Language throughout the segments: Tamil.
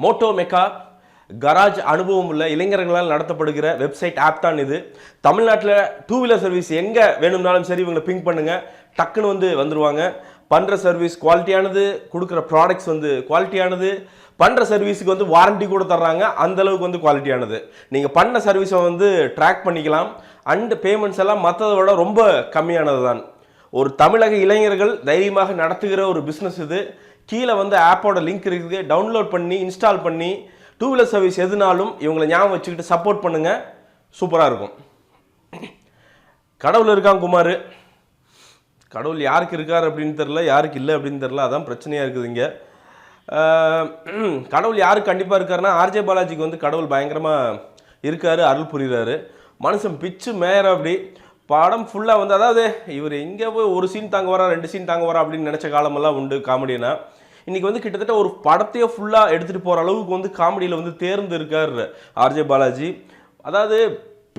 மோட்டோ மெக்கா கராஜ் அனுபவம் உள்ள இளைஞர்களால் நடத்தப்படுகிற வெப்சைட் ஆப் தான் இது. தமிழ்நாட்டில் டூ வீலர் சர்வீஸ் எங்கே வேணும்னாலும் சரி இவங்களை பிங்க் பண்ணுங்கள், டக்குன்னு வந்துருவாங்க. பண்ணுற சர்வீஸ் குவாலிட்டியானது, கொடுக்குற ப்ராடக்ட்ஸ் குவாலிட்டியானது, பண்ணுற சர்வீஸுக்கு வாரண்டி கூட தர்றாங்க, அந்தளவுக்கு குவாலிட்டியானது. நீங்கள் பண்ண சர்வீஸை ட்ராக் பண்ணிக்கலாம். அண்ட் பேமெண்ட்ஸ் எல்லாம் மற்றதை விட ரொம்ப கம்மியானது தான். ஒரு தமிழக இளைஞர்கள் தைரியமாக நடத்துகிற ஒரு பிஸ்னஸ் இது. கீழே ஆப்போட லிங்க் இருக்குது, டவுன்லோட் பண்ணி இன்ஸ்டால் பண்ணி டூ வீலர் சர்வீஸ் எதுனாலும் இவங்களை ஞாபகம் வச்சுக்கிட்டு சப்போர்ட் பண்ணுங்கள், சூப்பராக இருக்கும். கடவுள் இருக்கான் குமார், கடவுள் யாருக்கு இருக்கார் அப்படின்னு தெரில, யாருக்கு இல்லை அப்படின்னு தெரில, அதான் பிரச்சனையாக இருக்குது இங்கே. கடவுள் யாருக்கு கண்டிப்பாக இருக்காருன்னா ஆர்ஜே பாலாஜிக்கு கடவுள் பயங்கரமாக இருக்கார், அருள் புரிகிறாரு. மனுஷன் பிச்சு மேற அப்படி படம் ஃபுல்லாக அதாவது இவர் எங்கே போய் ஒரு சீன் தாங்க வரா, 2 சீன் தாங்க வரா அப்படின்னு நினச்ச காலமெல்லாம் உண்டு காமெடினா. இன்றைக்கி கிட்டத்தட்ட ஒரு படத்தையே ஃபுல்லாக எடுத்துகிட்டு போகிற அளவுக்கு காமெடியில் தேர்ந்து இருக்கார் ஆர்ஜே பாலாஜி. அதாவது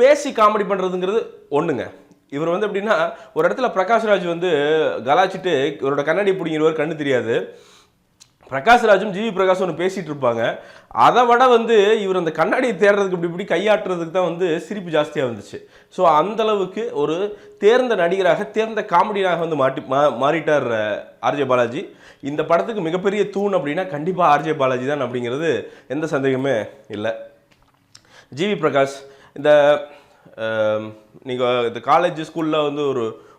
பேசி காமெடி பண்ணுறதுங்கிறது ஒன்றுங்க. இவர் எப்படின்னா ஒரு இடத்துல பிரகாஷ்ராஜ் கலாச்சிட்டு இவரோட கண்ணாடி பிடிங்கிறவர் கண்ணு தெரியாது, பிரகாஷ்ராஜும் ஜிவி பிரகாஷும் ஒன்று பேசிகிட்டு இருப்பாங்க. அதை விட இவர் அந்த கண்ணாடியை தேடுறதுக்கு இப்படி கையாட்டுறதுக்கு தான் சிரிப்பு ஜாஸ்தியாக வந்துச்சு. ஸோ அந்தளவுக்கு ஒரு தேர்ந்த நடிகராக, தேர்ந்த காமெடியாக மாறிட்டார் ஆர்ஜே பாலாஜி. இந்த படத்துக்கு மிகப்பெரிய தூண் அப்படின்னா கண்டிப்பாக ஆர்ஜே பாலாஜி தான் அப்படிங்கிறது எந்த சந்தேகமே இல்லை. ஜிவி பிரகாஷ் நீங்கள் இந்த காலேஜ் ஸ்கூலில்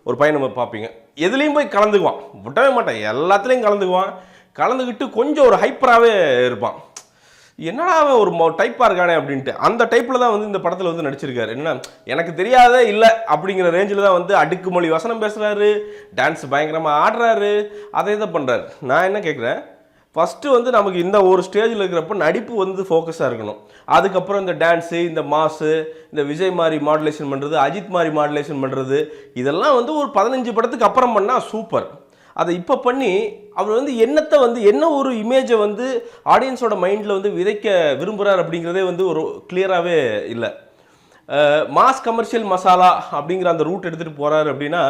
ஒரு பையனை பார்ப்பீங்க, எதுலேயும் போய் கலந்துக்குவான், விட்டவே மாட்டான், எல்லாத்துலேயும் கலந்துக்கிட்டு கொஞ்சம் ஒரு ஹைப்பராகவே இருப்பான். என்னடா ஒரு டைப்பாக இருக்கானே அப்படின்ட்டு அந்த டைப்பில் தான் இந்த படத்தில் நடிச்சிருக்காரு. என்ன எனக்கு தெரியாதே இல்லை அப்படிங்கிற ரேஞ்சில் தான் அடுக்குமொழி வசனம் பேசுகிறாரு, டான்ஸ் பயங்கரமாக ஆடுறாரு, அதை இதை பண்ணுறாரு. நான் என்ன கேட்குறேன், ஃபஸ்ட்டு நமக்கு இந்த ஒரு ஸ்டேஜில் இருக்கிறப்ப நடிப்பு ஃபோக்கஸாக இருக்கணும். அதுக்கப்புறம் இந்த டான்ஸு, இந்த மாஸு, இந்த விஜய் மாதிரி மாடுலேஷன் பண்ணுறது, அஜித் மாதிரி மாடுலேஷன் பண்ணுறது, இதெல்லாம் ஒரு 15 படத்துக்கு அப்புறம் பண்ணால் சூப்பர். அதை இப்போ பண்ணி அவர் என்னத்தை என்ன ஒரு இமேஜை ஆடியன்ஸோட மைண்டில் விதைக்க விரும்புகிறார் அப்படிங்கிறதே ஒரு கிளியராகவே இல்லை. மாஸ் கமர்ஷியல் மசாலா அப்படிங்கிற அந்த ரூட் எடுத்துகிட்டு போகிறாரு அப்படின்னா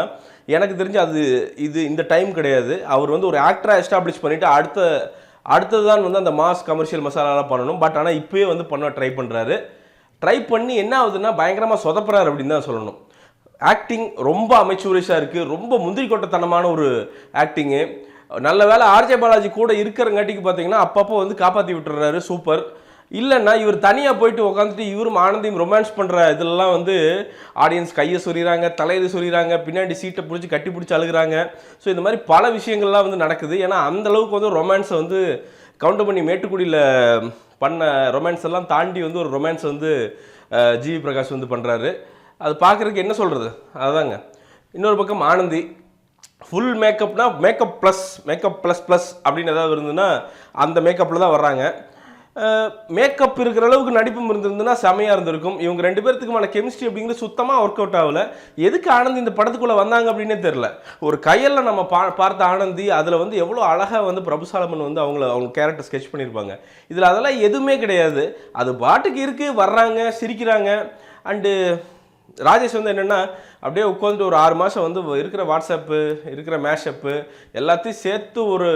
எனக்கு தெரிஞ்சு இது இந்த டைம் கிடையாது. அவர் ஒரு ஆக்டராக எஸ்டாப்ளிஷ் பண்ணிவிட்டு அடுத்தது தான் அந்த மாஸ் கமர்ஷியல் மசாலாலாம் பண்ணணும். பட் ஆனால் இப்போயே பண்ண ட்ரை பண்ணுறாரு. ட்ரை பண்ணி என்ன ஆகுதுன்னா பயங்கரமாக சொதப்புறாரு அப்படின்னு தான் சொல்லணும். ஆக்டிங் ரொம்ப அமைச்சூரிஷாக இருக்குது, ரொம்ப முந்திரி கொட்டத்தனமான ஒரு ஆக்டிங்கு. நல்ல வேலை ஆர்ஜே பாலாஜி கூட இருக்கிறங்காட்டிக்கு பார்த்தீங்கன்னா அப்பப்போ காப்பாற்றி விட்டுறாரு, சூப்பர். இல்லைன்னா இவர் தனியாக போயிட்டு உட்காந்துட்டு இவரும் ஆனந்தியும் ரொமான்ஸ் பண்ணுற இதெல்லாம் ஆடியன்ஸ் கையை சொறிகிறாங்க, தலையை சொறிகிறாங்க, பின்னாடி சீட்டை பிடிச்சி கட்டி பிடிச்சி அழுகிறாங்க. ஸோ இந்த மாதிரி பல விஷயங்கள்லாம் நடக்குது. ஏன்னா அந்தளவுக்கு ரொமான்ஸை கவுண்டர் பண்ணி மேட்டுக்குடியில் பண்ண ரொமான்ஸ் எல்லாம் தாண்டி ஒரு ரொமான்ஸ் ஜிவி பிரகாஷ் பண்ணுறாரு. அது பார்க்குறதுக்கு என்ன சொல்கிறது, அதுதாங்க. இன்னொரு பக்கம் ஆனந்தி ஃபுல் மேக்கப்னா மேக்கப் ப்ளஸ் ப்ளஸ் அப்படின்னு ஏதாவது இருந்ததுன்னா அந்த மேக்கப்பில் தான் வர்றாங்க. மேக்கப் இருக்கிற அளவுக்கு நடிப்பும் இருந்திருந்துன்னா செமையாக இருந்திருக்கும். இவங்க 2 பேர்த்துக்குமான கெமிஸ்ட்ரி அப்படிங்கிறது சுத்தமாக ஒர்க் அவுட் ஆகலை. எதுக்கு ஆனந்தி இந்த படத்துக்குள்ளே வந்தாங்க அப்படின்னே தெரில. ஒரு கையில் நம்ம பார்த்த ஆனந்தி அதில் எவ்வளோ அழகாக பிரபுசாலமன் அவங்க கேரக்டர் ஸ்கெட்ச் பண்ணியிருப்பாங்க. இதில் அதெல்லாம் எதுவுமே கிடையாது. அது பாட்டுக்கு இருக்குது, வர்றாங்க, சிரிக்கிறாங்க. அண்டு ராஜேஷ் என்னென்னா அப்படியே உட்காந்துட்டு ஒரு 6 மாதம் இருக்கிற வாட்ஸ்அப்பு, இருக்கிற மேஷப்பு எல்லாத்தையும் சேர்த்து ஒரு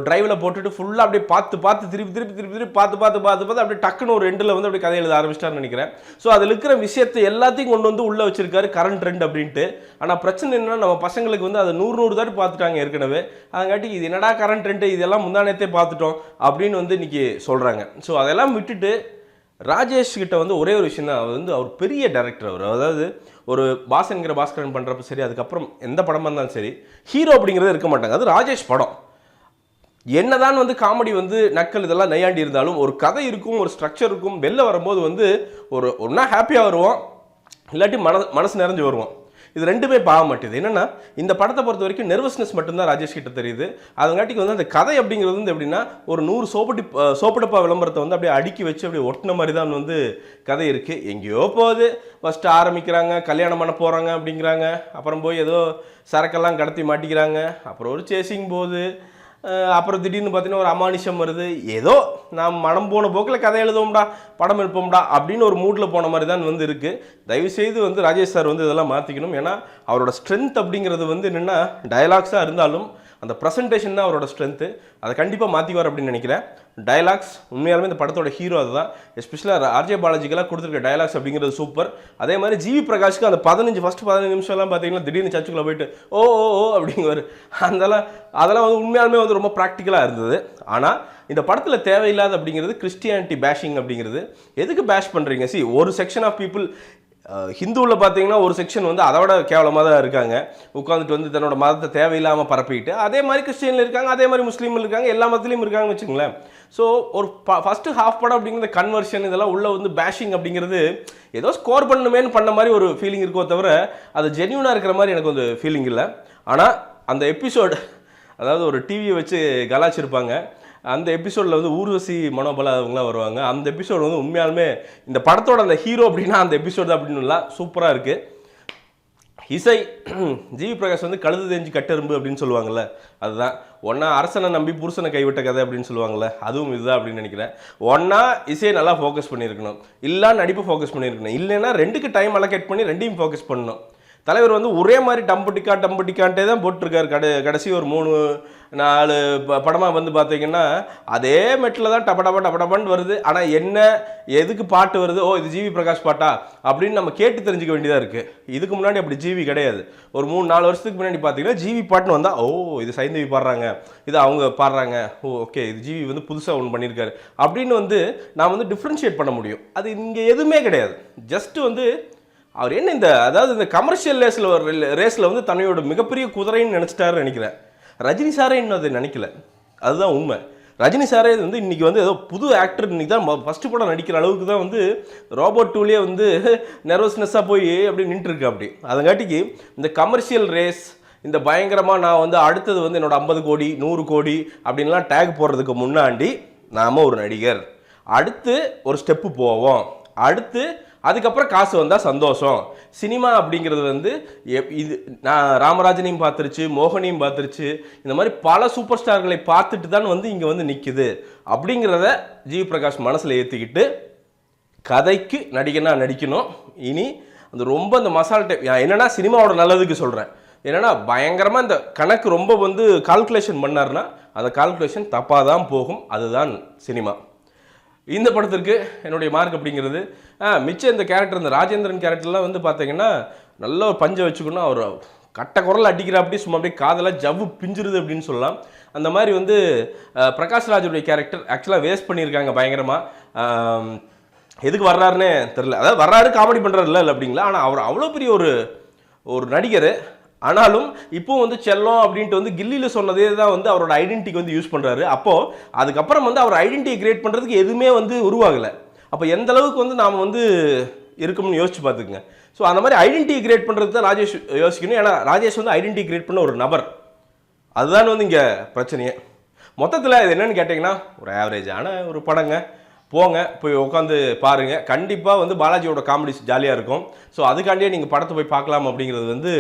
டிரைவில் போட்டுட்டு ஃபுல்லாக அப்படியே பார்த்து திருப்பி பார்த்து அப்படியே டக்குன்னு ஒரு எண்டில் அப்படியே கதை எழுத ஆரம்பிச்சிட்டாருன்னு நினைக்கிறேன். ஸோ அதில் இருக்கிற விஷயத்தை எல்லாத்தையும் கொண்டு உள்ளே வச்சிருக்காரு, கரண்ட் ட்ரெண்ட் அப்படின்ட்டு. ஆனால் பிரச்சனை என்னன்னா நம்ம பசங்களுக்கு அது 100 தாட்டி பார்த்துட்டாங்க ஏற்கனவே. அதங்காட்டி இது என்னடா கரண்ட் ட்ரெண்ட், இதெல்லாம் முந்தானத்தே பார்த்துட்டோம் அப்படின்னு இன்றைக்கி சொல்கிறாங்க. ஸோ அதெல்லாம் விட்டுட்டு ராஜேஷ் கிட்ட ஒரே ஒரு விஷயம் தான், அவர் பெரிய டைரக்டர். அதாவது ஒரு பாசன்கிற பாஸ்கரன் பண்ணுறப்ப சரி, அதுக்கப்புறம் எந்த படமாக இருந்தாலும் சரி ஹீரோ அப்படிங்கிறது இருக்க மாட்டாங்க. அது ராஜேஷ் படம். என்னதான் காமெடி நக்கல் இதெல்லாம் நையாண்டி இருந்தாலும் ஒரு கதை இருக்கும், ஒரு ஸ்ட்ரக்சர் இருக்கும். வெளில வரும்போது ஒன்றா ஹாப்பியாக வருவோம், இல்லாட்டி மனசு நிறைஞ்சு வருவோம். இது 2மே பாக மாட்டேது. என்னென்னா இந்த படத்தை பொறுத்த வரைக்கும் நெர்வஸ்னஸ் மட்டும்தான் ராஜேஷ் கிட்ட தெரியுது. அதங்காட்டிக்கு அந்த கதை அப்படிங்கிறது எப்படின்னா ஒரு 100 சோப்புடப்பா விளம்பரத்தை அப்படியே அடுக்கி வச்சு அப்படியே ஒட்டின மாதிரி தான் கதை இருக்குது. எங்கேயோ போகுது, ஃபஸ்ட்டு ஆரம்பிக்கிறாங்க, கல்யாணம் பண்ண போகிறாங்க அப்படிங்கிறாங்க, அப்புறம் போய் ஏதோ சரக்கெல்லாம் கடத்தி மாட்டிக்கிறாங்க, அப்புறம் ஒரு சேசிங் போகுது, அப்புறம் திடீர்னு பார்த்தீங்கன்னா ஒரு அமானுஷம் வருது. ஏதோ நாம் மனம் போன போக்கில் கதை எழுதுவோம்டா, படம் எடுப்போம்டா அப்படின்னு ஒரு மூடில் போன மாதிரி தான் இருக்குது. தயவுசெய்து ராஜேஷ் சார் இதெல்லாம் மாற்றிக்கணும். ஏன்னா அவரோட ஸ்ட்ரென்த் அப்படிங்கிறது என்னென்னா டயலாக்ஸாக இருந்தாலும் அந்த ப்ரெசன்டேஷன் தான் அவரோட ஸ்ட்ரென்த்து. அதை கண்டிப்பாக மாற்றிக்குவார் அப்படின்னு நினைக்கிறேன். டயலாக்ஸ் உண்மையாலுமே இந்த படத்தோட ஹீரோ அதுதான். எஸ்பெஷலாக ஆர்ஜே பாலாஜிக்கெல்லாம் கொடுத்துருக்க டயலாக்ஸ் அப்படிங்கிறது சூப்பர். அதே மாதிரி ஜிவி பிரகாஷ்க்கு அந்த ஃபஸ்ட்டு 15 நிமிஷம்லாம் பார்த்தீங்கன்னா திடீர்னு சர்ச்சுக்குள்ளே போயிட்டு ஓ ஓ ஓ அப்படிங்குவார். அதெல்லாம் வந்து உண்மையாலுமே வந்து ரொம்ப ப்ராக்டிக்கலாக இருந்தது. ஆனால் இந்த படத்தில் தேவையில்லாத அப்படிங்கிறது கிறிஸ்டியானிட்டி பேஷிங் அப்படிங்கிறது. எதுக்கு பேஷ் பண்ணுறீங்க? ஒரு செக்ஷன் ஆஃப் பீப்புள் ஹிந்துவில் பார்த்தீங்கன்னா ஒரு செக்ஷன் வந்து அதை விட கேவலமாக தான் இருக்காங்க. உட்காந்துட்டு வந்து தன்னோட மதத்தை தேவையில்லாமல் பரப்பிக்கிட்டு, அதே மாதிரி கிறிஸ்டியனில் இருக்காங்க, அதே மாதிரி முஸ்லீமில் இருக்காங்க, எல்லா மதத்துலையும் இருக்காங்கன்னு வச்சுங்களேன். ஸோ ஒரு ஃபஸ்ட்டு ஹாஃப் படம் அப்படிங்கிற கன்வர்ஷன் இதெல்லாம் உள்ள வந்து பேஷிங் அப்படிங்கிறது ஏதோ ஸ்கோர் பண்ணுமேன்னு பண்ண மாதிரி ஒரு ஃபீலிங் இருக்கோ தவிர அது ஜென்யூனாக இருக்கிற மாதிரி எனக்கு வந்து ஃபீலிங் இல்லை. ஆனால் அந்த எபிசோடு, அதாவது ஒரு டிவியை வச்சு கலாச்சிருப்பாங்க, அந்த எபிசோடில் வந்து ஊர்வசி மனோபலா அவங்களாம் வருவாங்க. அந்த எபிசோடு வந்து உண்மையாலுமே இந்த படத்தோட அந்த ஹீரோ அப்படின்னா அந்த எபிசோடு அப்படின்னுலாம் சூப்பராக இருக்குது. இசை ஜிவி பிரகாஷ் வந்து கழுது தெரிஞ்சு கட்டெரும்பு அப்படின்னு சொல்லுவாங்கள்ல, அதுதான். ஒன்றா அரசனை நம்பி புருஷனை கைவிட்ட கதை அப்படின்னு சொல்லுவாங்கள்ல, அதுவும் இதுதான் அப்படின்னு நினைக்கிறேன். ஒன்றா இசையை நல்லா ஃபோக்கஸ் பண்ணியிருக்கணும், இல்லை நடிப்பு ஃபோக்கஸ் பண்ணியிருக்கணும், இல்லைன்னா ரெண்டுக்கு டைம் அலோகேட் பண்ணி ரெண்டையும் ஃபோக்கஸ் பண்ணணும். தலைவர் வந்து ஒரே மாதிரி டம்புட்டிக்கான்ட்டே தான் போட்டிருக்காரு. கடைசி ஒரு 3-4 படமாக வந்து பார்த்தீங்கன்னா அதே மெட்டில் தான் டபடபான்னு வருது. ஆனால் என்ன எதுக்கு பாட்டு வருது, ஓ இது ஜிவி பிரகாஷ் பாட்டா அப்படின்னு நம்ம கேட்டு தெரிஞ்சுக்க வேண்டியதாக இருக்குது. இதுக்கு முன்னாடி அப்படி ஜிவி கிடையாது. ஒரு 3-4 வருஷத்துக்கு முன்னாடி பார்த்தீங்கன்னா ஜிவி பாட்டுன்னு வந்தால் ஓ இது சைந்தவி பாடுறாங்க, இது அவங்க பாடுறாங்க, ஓ ஓகே இது ஜிவி வந்து புதுசாக ஒன்று பண்ணியிருக்காரு அப்படின்னு வந்து நான் வந்து டிஃப்ரென்ஷியேட் பண்ண முடியும். அது இங்கே எதுவுமே கிடையாது. ஜஸ்ட்டு வந்து அவர் என்ன இந்த கமர்ஷியல் ரேஸில் வந்து தன்னையோட மிகப்பெரிய குதிரைன்னு நினச்சிட்டாருன்னு நினைக்கிறேன். ரஜினி சாரே இன்னும் அதை நினைக்கல, அதுதான் உண்மை. ரஜினி சாரே வந்து இன்றைக்கி வந்து ஏதோ புது ஆக்டர் இன்றைக்கி தான் ஃபஸ்ட்டு படம் நடிக்கிற அளவுக்கு தான் வந்து ரோபோட் டூலேயே வந்து நர்வஸ்னஸ்ஸாக போய் அப்படி நின்றுருக்கு. அப்படி அதங்காட்டிக்கு இந்த கமர்ஷியல் ரேஸ், இந்த பயங்கரமாக நான் வந்து அடுத்தது வந்து என்னோட 50 கோடி 100 கோடி அப்படின்லாம் டேக் போடுறதுக்கு முன்னாடி நாம் ஒரு நடிகர், அடுத்து ஒரு ஸ்டெப்பு போவோம், அடுத்து அதுக்கப்புறம் காசு வந்தால் சந்தோஷம். சினிமா அப்படிங்கிறது வந்து இது நான் ராமராஜனையும் பார்த்துருச்சு, மோகனையும் பார்த்துருச்சு, இந்த மாதிரி பல சூப்பர் ஸ்டார்களை பார்த்துட்டு தான் வந்து இங்கே வந்து நிற்குது அப்படிங்கிறத ஜிவி பிரகாஷ் மனசில் ஏற்றிக்கிட்டு கதைக்கு நடிகனாக நடிக்கணும். இனி அந்த ரொம்ப அந்த மசால் டைப் என்னென்னா சினிமாவோட நல்லதுக்கு சொல்கிறேன். என்னென்னா பயங்கரமாக இந்த கணக்கு ரொம்ப வந்து கால்குலேஷன் பண்ணார்னா அந்த கால்குலேஷன் தப்பாக தான் போகும். அதுதான் சினிமா. இந்த படத்திற்கு என்னுடைய மார்க் அப்படிங்கிறது மிச்சம் இந்த கேரக்டர், இந்த ராஜேந்திரன் கேரக்டர்லாம் வந்து பார்த்தீங்கன்னா நல்ல ஒரு பஞ்சை வச்சுக்கணும். அவர் கட்ட குரல் அடிக்கிற அப்படி சும்மா அப்படியே காதெல்லாம் ஜவ்வு பிஞ்சிருது அப்படின்னு சொல்லலாம். அந்த மாதிரி வந்து பிரகாஷ் ராஜுடைய கேரக்டர் ஆக்சுவலாக வேஸ்ட் பண்ணியிருக்காங்க பயங்கரமாக. எதுக்கு வர்றாருன்னே தெரில. அதாவது வர்றாரு காமெடி பண்ணுறாரு இல்லை அப்படிங்களா, ஆனால் அவர் அவ்வளோ பெரிய ஒரு நடிகர். ஆனாலும் இப்போவும் வந்து செல்லம் அப்படின்ட்டு வந்து கில்லியில் சொன்னதே தான் வந்து அவரோட ஐடென்டிட்டிக்கு வந்து யூஸ் பண்ணுறாரு. அப்போது அதுக்கப்புறம் வந்து அவர் ஐடென்டிட்டி கிரியேட் பண்ணுறதுக்கு எதுவுமே வந்து உருவாகலை. அப்போ எந்த அளவுக்கு வந்து நாம் வந்து இருக்கும்னு யோசிச்சு பார்த்துக்குங்க. ஸோ அந்த மாதிரி ஐடென்டிட்டி கிரியேட் பண்ணுறது தான் ராஜேஷ் யோசிக்கணும். ஏன்னா ராஜேஷ் வந்து ஐடென்டிட்டி கிரியேட் பண்ண ஒரு நபர், அதுதான் வந்து இங்கே பிரச்சனையே. மொத்தத்தில் இது என்னென்னு கேட்டிங்கன்னா ஒரு ஆவரேஜான ஒரு படங்க. போங்க போய் உட்காந்து பாருங்கள். கண்டிப்பாக வந்து பாலாஜியோட காமெடிஸ் ஜாலியாக இருக்கும். ஸோ அதுக்காண்டியே நீங்கள் படத்தை போய் பார்க்கலாம் அப்படிங்கிறது வந்து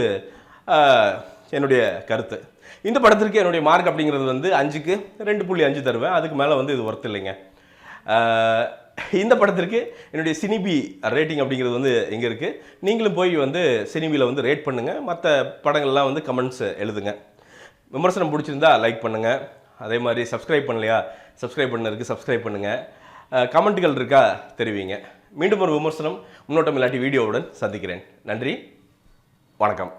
என்னுடைய கருத்து. இந்த படத்திற்கு என்னுடைய மார்க் அப்படிங்கிறது வந்து 5க்கு 2.5 தருவேன். அதுக்கு மேலே வந்து இது ஒர்த் இல்லைங்க. இந்த படத்திற்கு என்னுடைய சினிபி ரேட்டிங் அப்படிங்கிறது வந்து எங்கே இருக்குது, நீங்களும் போய் வந்து சினிபியில் வந்து ரேட் பண்ணுங்கள். மற்ற படங்கள்லாம் வந்து கமெண்ட்ஸ் எழுதுங்க. விமர்சனம் பிடிச்சிருந்தா லைக் பண்ணுங்கள். அதே மாதிரி சப்ஸ்கிரைப் பண்ணலையா, சப்ஸ்கிரைப் பண்ணதுக்கு சப்ஸ்கிரைப் பண்ணுங்கள். கமெண்ட்டுகள் இருக்கா தெரிவிங்க. மீண்டும் ஒரு விமர்சனம் முன்னோட்டம் இல்லாட்டி வீடியோவுடன் சந்திக்கிறேன். நன்றி, வணக்கம்.